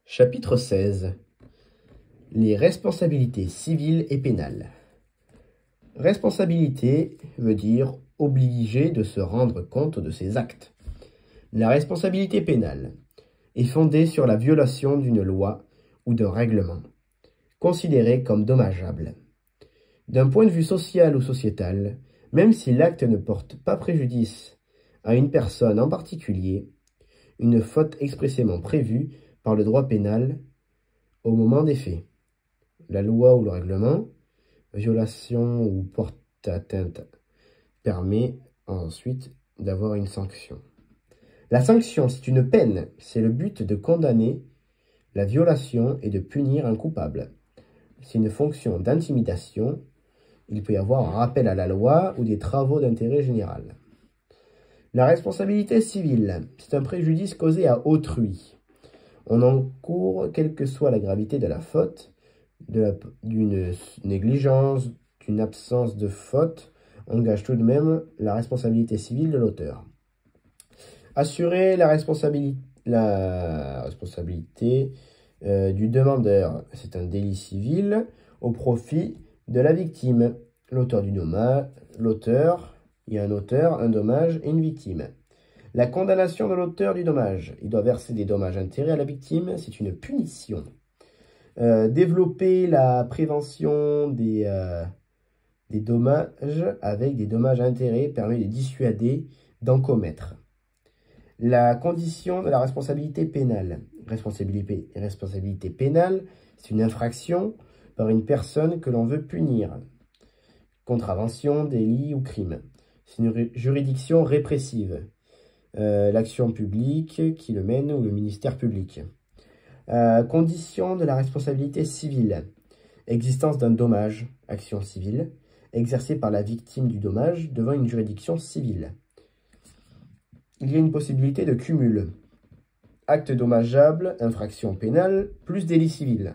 Chapitre 16. Les responsabilités civiles et pénales. Responsabilité veut dire obligé de se rendre compte de ses actes. La responsabilité pénale est fondée sur la violation d'une loi ou d'un règlement, considéré comme dommageable. D'un point de vue social ou sociétal, même si l'acte ne porte pas préjudice à une personne en particulier, une faute expressément prévue par le droit pénal au moment des faits. La loi ou le règlement, violation ou porte atteinte, permet ensuite d'avoir une sanction. La sanction, c'est une peine, c'est le but de condamner la violation et de punir un coupable. C'est une fonction d'intimidation. Il peut y avoir un rappel à la loi ou des travaux d'intérêt général. La responsabilité civile, c'est un préjudice causé à autrui. On encourt, quelle que soit la gravité de la faute, d'une négligence, d'une absence de faute, engage tout de même la responsabilité civile de l'auteur. Assurer la responsabilité du demandeur, c'est un délit civil au profit de la victime. L'auteur, il y a un auteur, un dommage et une victime. La condamnation de l'auteur du dommage, il doit verser des dommages-intérêts à la victime, c'est une punition. Développer la prévention des dommages avec des dommages-intérêts permet de dissuader d'en commettre. La condition de la responsabilité pénale. Responsabilité pénale, c'est une infraction par une personne que l'on veut punir. Contravention, délit ou crime. C'est une juridiction répressive. L'action publique qui le mène ou le ministère public. Condition de la responsabilité civile. Existence d'un dommage, action civile, exercée par la victime du dommage devant une juridiction civile. Il y a une possibilité de cumul. Acte dommageable, infraction pénale, plus délit civil.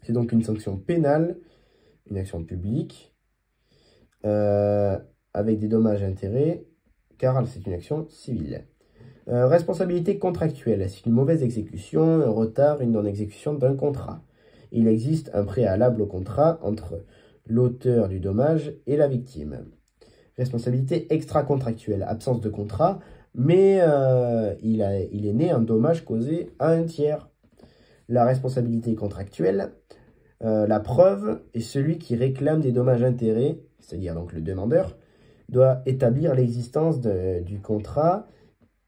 C'est donc une sanction pénale, une action publique, avec des dommages-intérêts, car c'est une action civile. Responsabilité contractuelle, c'est une mauvaise exécution, un retard, une non-exécution d'un contrat. Il existe un préalable au contrat entre l'auteur du dommage et la victime. Responsabilité extra-contractuelle, absence de contrat, mais il est né un dommage causé à un tiers. La responsabilité contractuelle, la preuve est celui qui réclame des dommages-intérêts, c'est-à-dire donc le demandeur, doit établir l'existence du contrat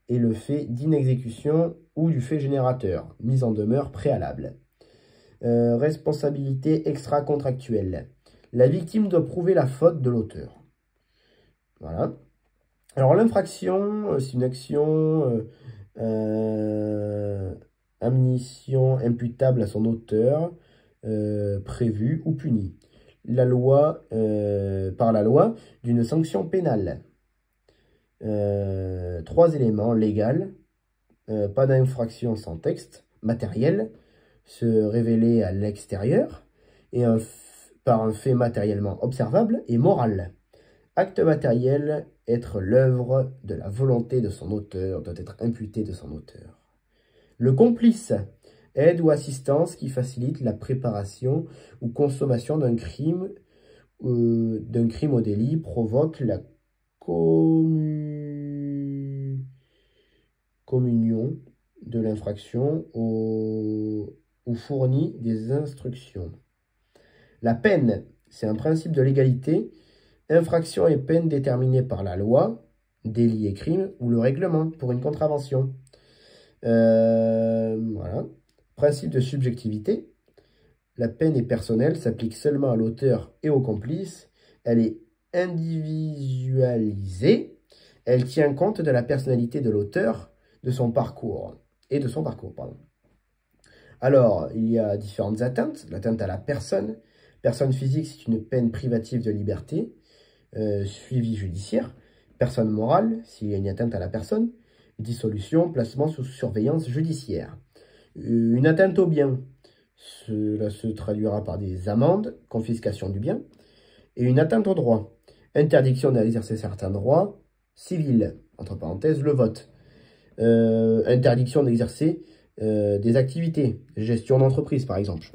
et le fait d'inexécution ou du fait générateur, mise en demeure préalable. Responsabilité extra-contractuelle. La victime doit prouver la faute de l'auteur. Voilà. Alors l'infraction, c'est une action, admission imputable à son auteur, prévue ou punie. Par la loi, d'une sanction pénale. 3 éléments: légal, pas d'infraction sans texte, matériel, se révéler à l'extérieur, et par un fait matériellement observable, et moral. Acte matériel, être l'œuvre de la volonté de son auteur, doit être imputé de son auteur. Le complice, aide ou assistance qui facilite la préparation ou consommation d'un crime au délit, provoque la communion de l'infraction ou fournit des instructions. La peine, c'est un principe de légalité. Infraction et peine déterminées par la loi, délit et crime, ou le règlement pour une contravention. Voilà. Principe de subjectivité. La peine est personnelle, s'applique seulement à l'auteur et au complice. Elle est individualisée. Elle tient compte de la personnalité de l'auteur, de son parcours. Alors, il y a différentes atteintes. L'atteinte à la personne. Personne physique, c'est une peine privative de liberté. Suivi judiciaire. Personne morale, s'il y a une atteinte à la personne. Dissolution, placement sous surveillance judiciaire. Une atteinte au bien, cela se traduira par des amendes, confiscation du bien. Et une atteinte au droit, interdiction d'exercer certains droits civils, entre parenthèses le vote. Interdiction d'exercer des activités, gestion d'entreprise par exemple.